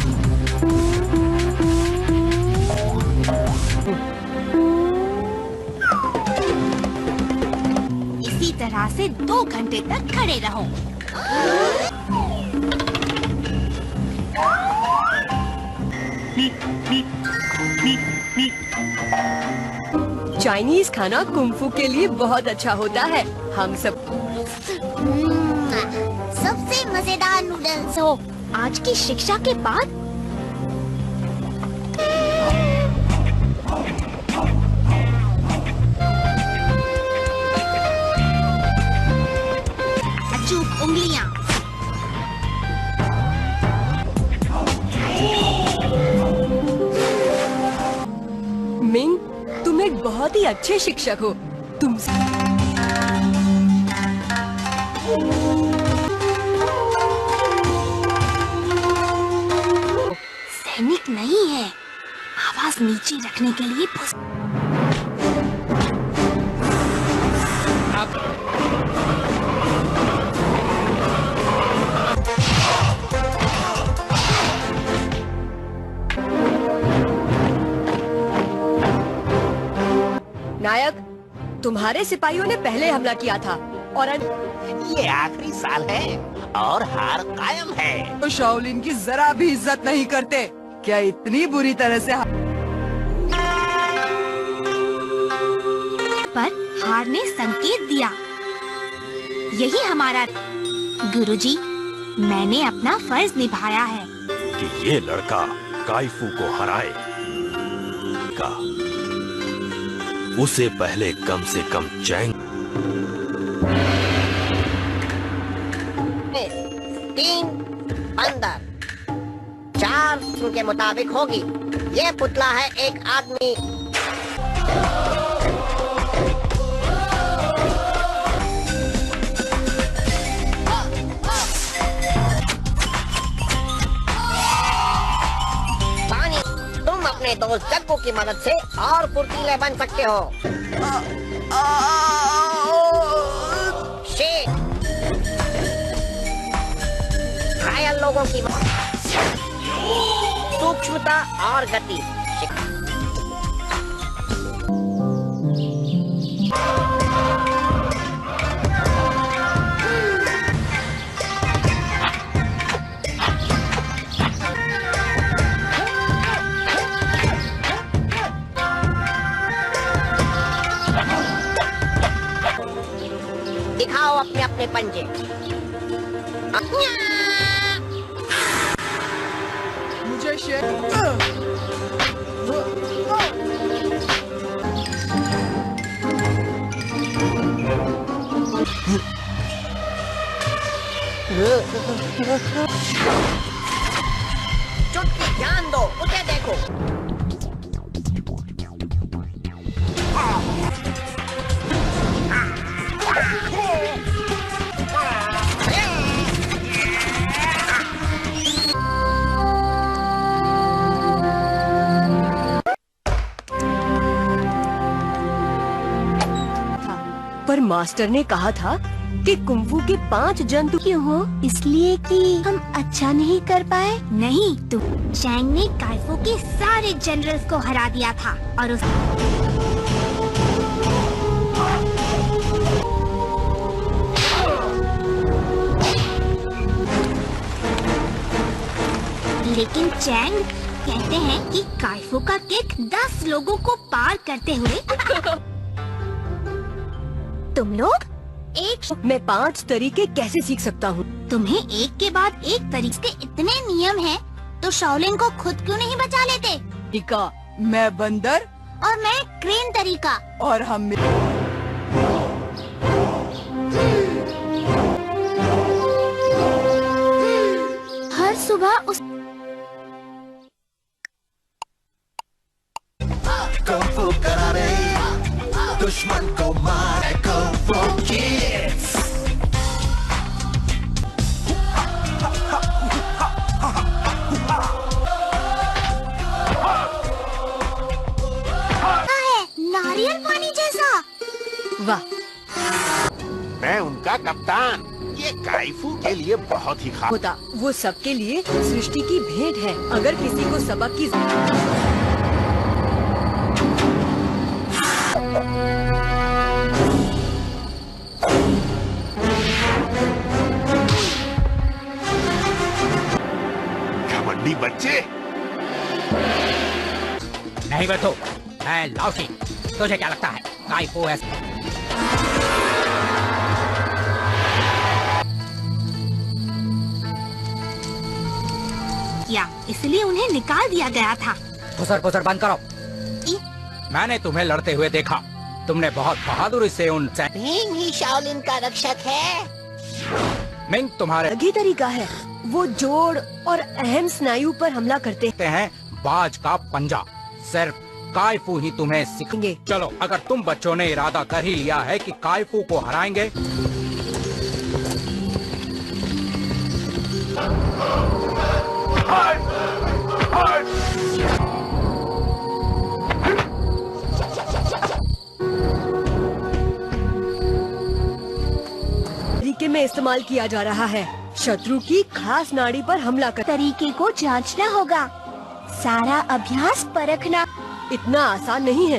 इसी तरह से 2 घंटे तक खड़े रहो। चाइनीज खाना कुंफू के लिए बहुत अच्छा होता है। हम सब सबसे मजेदार नूडल्स हो। आज की शिक्षा के बाद अचूक उंगलियां। मिंग, तुम एक बहुत ही अच्छे शिक्षक हो। तुम सैनिक नहीं है। आवाज नीचे रखने के लिए नायक, तुम्हारे सिपाहियों ने पहले हमला किया था और ये आखिरी साल है और हार कायम है। तो शाओलिन की जरा भी इज्जत नहीं करते। क्या इतनी बुरी तरह से पर हार ने संकेत दिया। यही हमारा गुरुजी, मैंने अपना फर्ज निभाया है कि ये लड़का काइफू को हराए का उसे पहले कम से कम चैंग 3 बंदर 4 के मुताबिक होगी। ये पुतला है एक आदमी। अपने दोस्त जग्गू की मदद से और फुर्तीले बन सकते हो। शेर घायल लोगों की सूक्ष्मता और गति। दिखाओ अपने अपने पंजे। मुझे शेर चुटकी ध्यान दो, उसे देखो। पर मास्टर ने कहा था कि कुंफू के 5 जंतु क्यों हो? इसलिए कि हम अच्छा नहीं कर पाए? नहीं, तो चैंग ने काइफू के सारे जनरल्स को हरा दिया था और उस लेकिन चैंग कहते हैं कि काइफू का किक 10 लोगों को पार करते हुए तुम लोग मैं 5 तरीके कैसे सीख सकता हूँ? तुम्हें एक के बाद एक तरीके के इतने नियम हैं, तो शाओलिन को खुद क्यों नहीं बचा लेते? तरीका, मैं बंदर और मैं क्रेन तरीका और हम हर सुबह उस कुंफू करारे दुश्मन को मारे कुंफू किड्स। नारियल पानी जैसा। वाह, मैं उनका कप्तान। ये काइफू के लिए बहुत ही खास होता। वो सबके लिए सृष्टि की भेंट है। अगर किसी को सबक की घमंडी बच्चे। नहीं बैठो, मैं लाउसी। तुझे क्या लगता है काइफू ऐसा? या इसलिए उन्हें निकाल दिया गया था। पुसर बंद करो। मैंने तुम्हें लड़ते हुए देखा। तुमने बहुत बहादुरी से उन भीम ही शाओलिन का रक्षक है। मिंग तुम्हारे अलग ही तरीका है। वो जोड़ और अहम स्नायु पर हमला करते हैं। बाज का पंजा सिर्फ काइफू ही तुम्हें सिखाएंगे। चलो, अगर तुम बच्चों ने इरादा कर ही लिया है कि काइफू को हराएंगे, तरीके में इस्तेमाल किया जा रहा है। शत्रु की खास नाड़ी पर हमला कर तरीके को जांचना होगा, सारा अभ्यास परखना। इतना आसान नहीं है।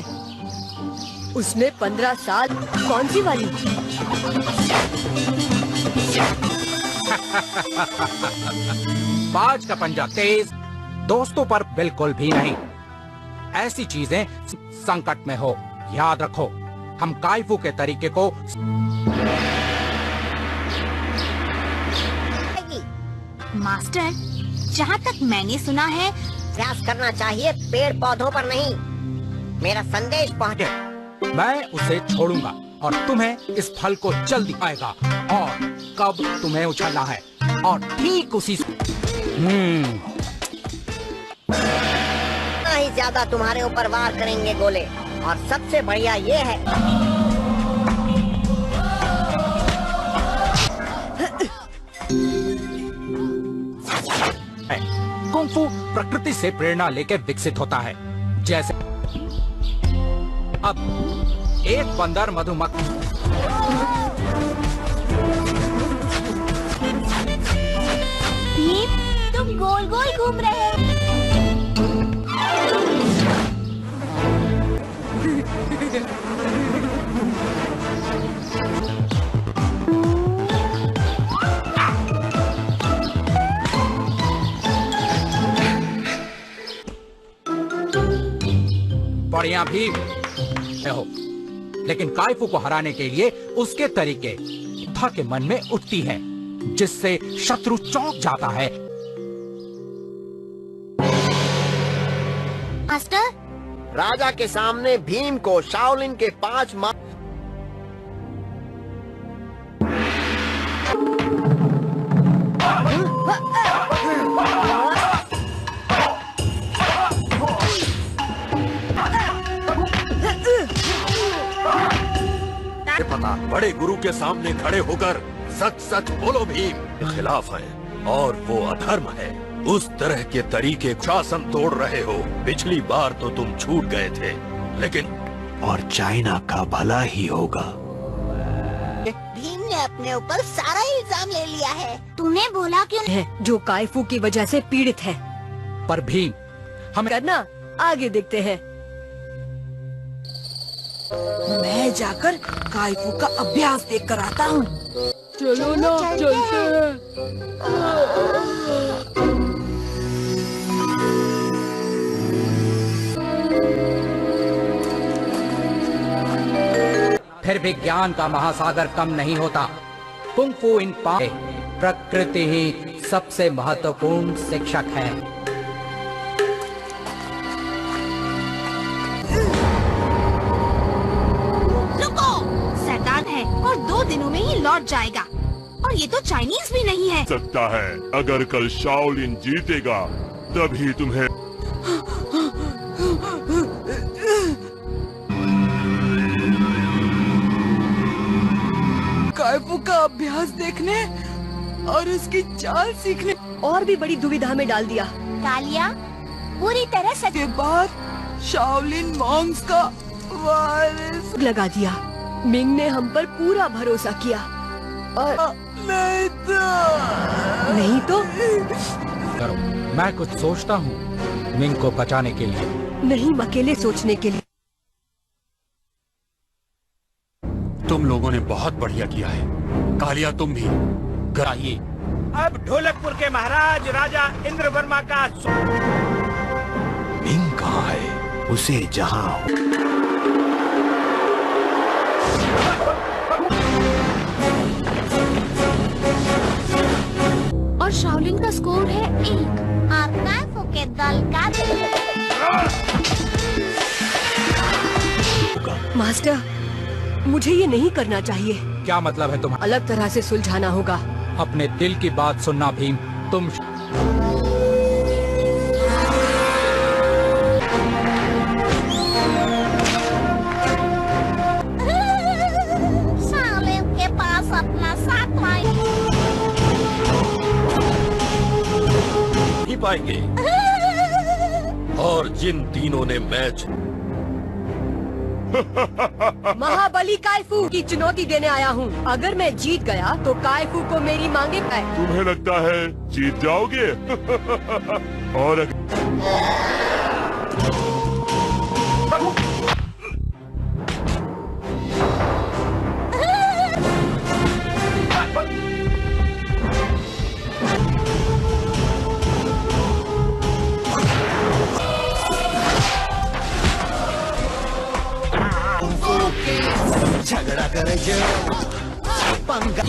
उसमें 15 साल। कौन सी वाली? बाज का पंजा तेज, दोस्तों पर बिल्कुल भी नहीं। ऐसी चीजें संकट में हो, याद रखो। हम काइफू के तरीके को मास्टर, जहाँ तक मैंने सुना है, प्रयास करना चाहिए, पेड़ पौधों पर नहीं। मेरा संदेश पहुँचे। मैं उसे छोड़ूंगा और तुम्हें इस फल को जल्दी आएगा और कब तुम्हें उछलना है और ठीक उसी ही ज्यादा तुम्हारे ऊपर वार करेंगे गोले। और सबसे बढ़िया ये है कुंग फू प्रकृति से प्रेरणा लेकर विकसित होता है। जैसे अब एक बंदर मधुमक्खी भीम, तुम गोल गोल घूम रहे हो। बढ़िया भीम हो, लेकिन काइफू को हराने के लिए उसके तरीके योद्धा के मन में उठती है, जिससे शत्रु चौंक जाता है। मास्टर, राजा के सामने भीम को शाओलिन के 5 पता बड़े गुरु के सामने खड़े होकर सच सच बोलो भीम के खिलाफ हैं और वो अधर्म है। उस तरह के तरीके शासन तोड़ रहे हो। पिछली बार तो तुम छूट गए थे, लेकिन और चाइना का भला ही होगा। भीम ने अपने ऊपर सारा इल्जाम ले लिया है। तूने बोला क्यों है जो काइफू की वजह से पीड़ित है। पर भीम हम करना आगे देखते हैं। मैं जाकर काइफू का अभ्यास देख कर आता हूँ। चलो ना, चलते हैं। फिर भी ज्ञान का महासागर कम नहीं होता। कुंग फू इन प्रकृति ही सबसे महत्वपूर्ण शिक्षक है। है और 2 दिनों में ही लौट जाएगा, और ये तो चाइनीज भी नहीं है। सकता है अगर कल शाओलिन जीतेगा तभी तुम्हें काइफू का अभ्यास देखने और उसकी चाल सीखने और भी बड़ी दुविधा में डाल दिया। कालिया पूरी तरह सच के बाद शाओलिन मॉन्क्स का वारिस लगा दिया। मिंग ने हम पर पूरा भरोसा किया और नहीं तो करो, मैं कुछ सोचता हूँ मिंग को बचाने के लिए, नहीं अकेले सोचने के लिए। तुम लोगों ने बहुत बढ़िया किया है। कालिया तुम भी कराइए। अब ढोलकपुर के महाराज राजा इंद्रवर्मा का मिंग कहाँ है? उसे जहाँ और शाओलिन का स्कोर है 1 और काइफू के दल का मास्टर, मुझे ये नहीं करना चाहिए। क्या मतलब है तुम्हारा? अलग तरह से सुलझाना होगा। अपने दिल की बात सुनना भीम। तुम शाओलिन के पास अपना साथ नहीं पाएंगे। और जिन तीनों ने मैच महाबली काइफू की चुनौती देने आया हूँ। अगर मैं जीत गया तो काइफू को मेरी मांगे पाए। तुम्हें लगता है जीत जाओगे? और झगड़ा करे जो पंगा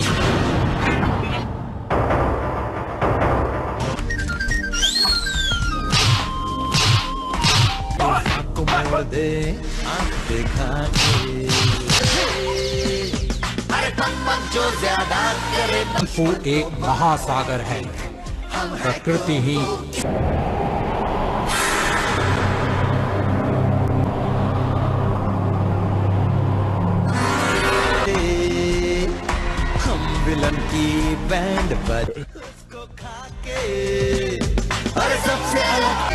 को मोड़ दे आंख दिखा के। अरे तम जो ज्यादा करे। वो एक महासागर है। प्रकृति ही शाओलन की बैंड बज उसको खा के और सबसे अलग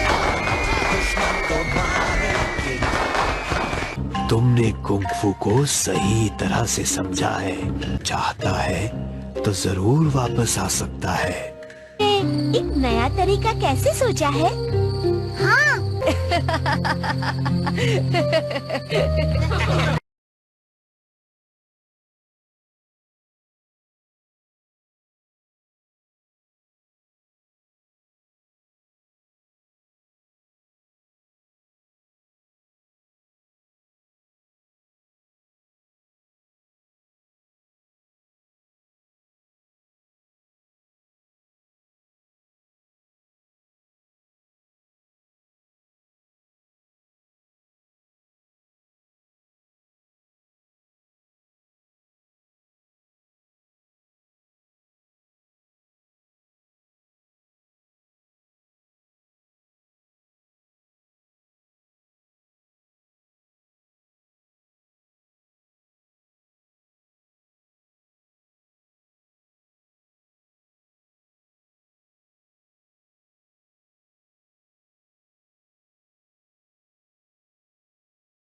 दुश्मन को मारेंगे। तुमने कुंग-फू को सही तरह से समझा है, चाहता है तो जरूर वापस आ सकता है। एक नया तरीका कैसे सोचा है? हाँ